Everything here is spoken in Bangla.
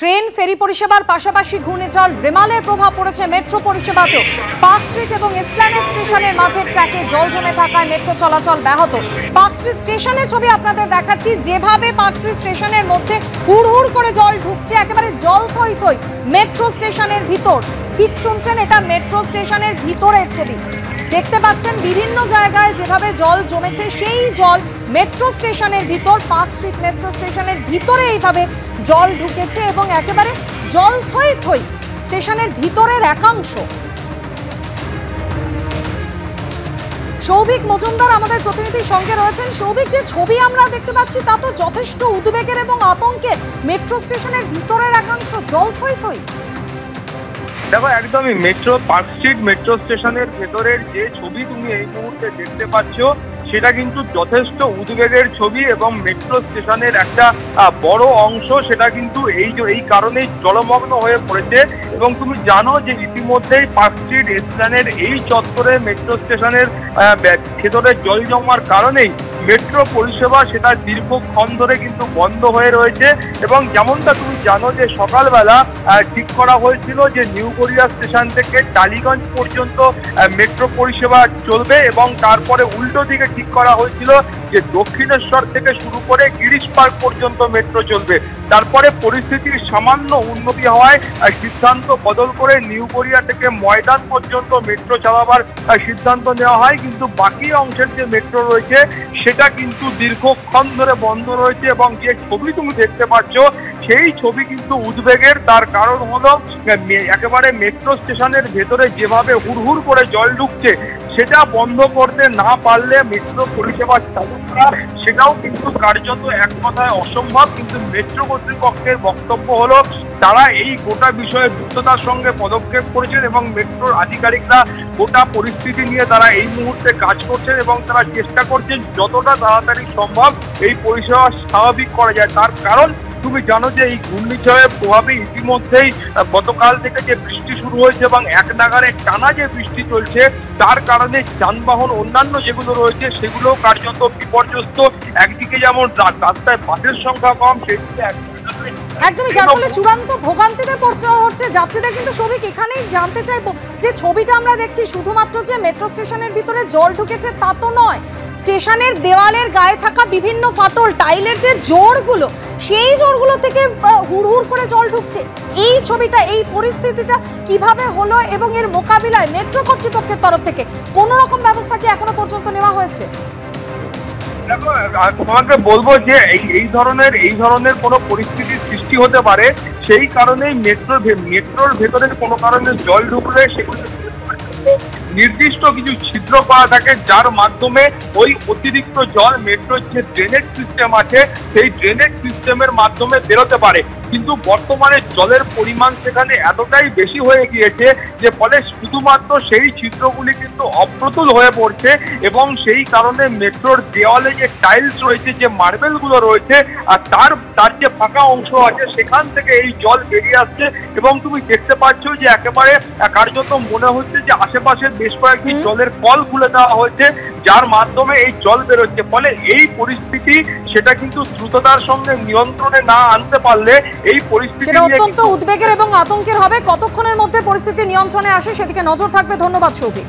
ট্রেন ফেরি পরিষেবার পাশাপাশি ঘূর্ণিঝড় রেমালের প্রভাব পড়েছে মেট্রো পরিষেবাতেও। পার্ক স্ট্রিট এবং এসপ্ল্যানেড স্টেশনের মাঝে ট্র্যাকে জল জমে থাকায় মেট্রো চলাচল ব্যাহত। পার্ক স্ট্রিট স্টেশনের ছবি আপনাদের দেখাচ্ছি, যেভাবে পার্ক স্ট্রিট স্টেশনের মধ্যে হুড় হুড় করে জল ঢুকছে, একেবারে জল থই থই মেট্রো স্টেশনের ভিতর। ঠিক শুনছেন, এটা মেট্রো স্টেশনের ভিতরের ছবি। দেখতে পাচ্ছেন বিভিন্ন জায়গায় যেভাবে জল জমেছে, সেই জল মেট্রো স্টেশনের ভিতর, পার্ক স্ট্রিট মেট্রো স্টেশনের ভিতরে এইভাবে জল ঢুকেছে এবং একেবারে জল থই থই স্টেশনের ভিতরের একাংশ। সৌভিক মজুমদার আমাদের প্রতিনিধির সঙ্গে রয়েছেন। সৌভিক, যে ছবি আমরা দেখতে পাচ্ছি তা তো যথেষ্ট উদ্বেগের এবং আতঙ্কের। মেট্রো স্টেশনের ভিতরের একাংশ জল থই থই। দেখো, একদমই মেট্রো পার্ক স্ট্রিট মেট্রো স্টেশনের ভেতরের যে ছবি তুমি এই মুহূর্তে দেখতে পাচ্ছ, সেটা কিন্তু যথেষ্ট উদ্বেগের ছবি এবং মেট্রো স্টেশনের একটা বড় অংশ সেটা কিন্তু এই কারণেই জলমগ্ন হয়ে পড়েছে। এবং তুমি জানো যে ইতিমধ্যেই পার্ক স্ট্রিট এসপ্ল্যানেড এই চত্বরে মেট্রো স্টেশনের ভেতরে জল জমার কারণেই মেট্রো পরিষেবা সেটা দীর্ঘক্ষণ ধরে কিন্তু বন্ধ হয়ে রয়েছে। এবং যেমনটা তুমি জানো যে সকালবেলা ঠিক করা হয়েছিল যে নিউ গড়িয়া স্টেশন থেকে টালিগঞ্জ পর্যন্ত মেট্রো পরিষেবা চলবে এবং তারপরে উল্টো দিকে ঠিক করা হয়েছিল যে দক্ষিণেশ্বর থেকে শুরু করে গিরিশ পার্ক পর্যন্ত মেট্রো চলবে। তারপরে পরিস্থিতির সামান্য উন্নতি হওয়ায় সিদ্ধান্ত বদল করে নিউ গড়িয়া থেকে ময়দান পর্যন্ত মেট্রো চালাবার সিদ্ধান্ত নেওয়া হয়। কিন্তু বাকি অংশের যে মেট্রো রয়েছে সেটা কিন্তু দীর্ঘক্ষণ ধরে বন্ধ রয়েছে। এবং যে ছবি তুমি দেখতে পাচ্ছ সেই ছবি কিন্তু উদ্বেগের। তার কারণ হলো একেবারে মেট্রো স্টেশনের ভেতরে যেভাবে হুড়হুড় করে জল ঢুকছে, সেটা বন্ধ করতে না পারলে মেট্রো পরিষেবা চালু করা সেটাও কিন্তু কার্যত এক কথায় অসম্ভব। কিন্তু মেট্রো কর্তৃপক্ষের বক্তব্য হলো তারা এই গোটা বিষয়ে দ্রুততার সঙ্গে পদক্ষেপ করেছেন এবং মেট্রোর আধিকারিকরা গোটা পরিস্থিতি নিয়ে তারা এই মুহূর্তে কাজ করছেন এবং তারা চেষ্টা করছেন যতটা তাড়াতাড়ি সম্ভব এই পরিষেবা স্বাভাবিক করা যায়। তার কারণ তুমি জানো যে এই ঘূর্ণিঝড়ের প্রভাবে ইতিমধ্যেই গতকাল থেকে যে বৃষ্টি শুরু হয়েছে এবং এক নাগারে টানা যে বৃষ্টি চলছে, তার কারণে যানবাহন অন্যান্য যেগুলো রয়েছে সেগুলো কার্যত বিপর্যস্ত। একদিকে যেমন রাস্তায় বাসের সংখ্যা কম, সেদিকে একদমই, যার ফলে চূড়ান্ত ভোগান্তিতে পড়তে হচ্ছে যাত্রীদের। কিন্তু সৌভিক, এখানেই জানতে চাইবো যে ছবিটা আমরা দেখছি শুধুমাত্র যে মেট্রো স্টেশনের ভিতরে জল ঢুকেছে তা তো নয়, স্টেশনের দেওয়ালের গায়ে থাকা বিভিন্ন ফাটল, টাইলের যে জোড়গুলো, সেই জোড়গুলো থেকে হুড় হুড় করে জল ঢুকছে। এই ছবিটা, এই পরিস্থিতিটা কিভাবে হলো এবং এর মোকাবিলায় মেট্রো কর্তৃপক্ষের তরফ থেকে কোনো রকম ব্যবস্থা কি এখনো পর্যন্ত নেওয়া হয়েছে? দেখো, তোমাকে বলবো যে এই ধরনের কোনো পরিস্থিতির সৃষ্টি হতে পারে, সেই কারণেই মেট্রোর ভেতরে কোনো কারণে জল ঢুকলে সেগুলো নির্দিষ্ট কিছু ছিদ্র করা থাকে, যার মাধ্যমে ওই অতিরিক্ত জল মেট্রোর যে ড্রেনেজ সিস্টেম আছে সেই ড্রেনেজ সিস্টেমের মাধ্যমে বেরোতে পারে। কিন্তু বর্তমানে জলের পরিমাণ সেখানে এতটাই বেশি হয়ে গিয়েছে যে ফলে শুধুমাত্র সেই ছিদ্রগুলি কিন্তু অপ্রতুল হয়ে পড়ছে এবং সেই কারণে মেট্রোর দেওয়ালে যে টাইলস রয়েছে, যে মার্বেলগুলো রয়েছে, আর তার যে ফাঁকা অংশ আছে সেখান থেকে এই জল বেরিয়ে আসছে। এবং তুমি দেখতে পাচ্ছ যে একেবারে কার্যত মনে হচ্ছে যে আশেপাশে বেশ কয়েকটি জলের কল খুলে দেওয়া হয়েছে, যার মাধ্যমে এই জল বেরোচ্ছে। ফলে এই পরিস্থিতি সেটা কিন্তু দ্রুততার সঙ্গে নিয়ন্ত্রণে না আনতে পারলে এই পরিস্থিতি অত্যন্ত উদ্বেগের এবং আতঙ্কের হবে। কতক্ষণের মধ্যে পরিস্থিতি নিয়ন্ত্রণে আসে সেদিকে নজর থাকবে। ধন্যবাদ সৌভিক।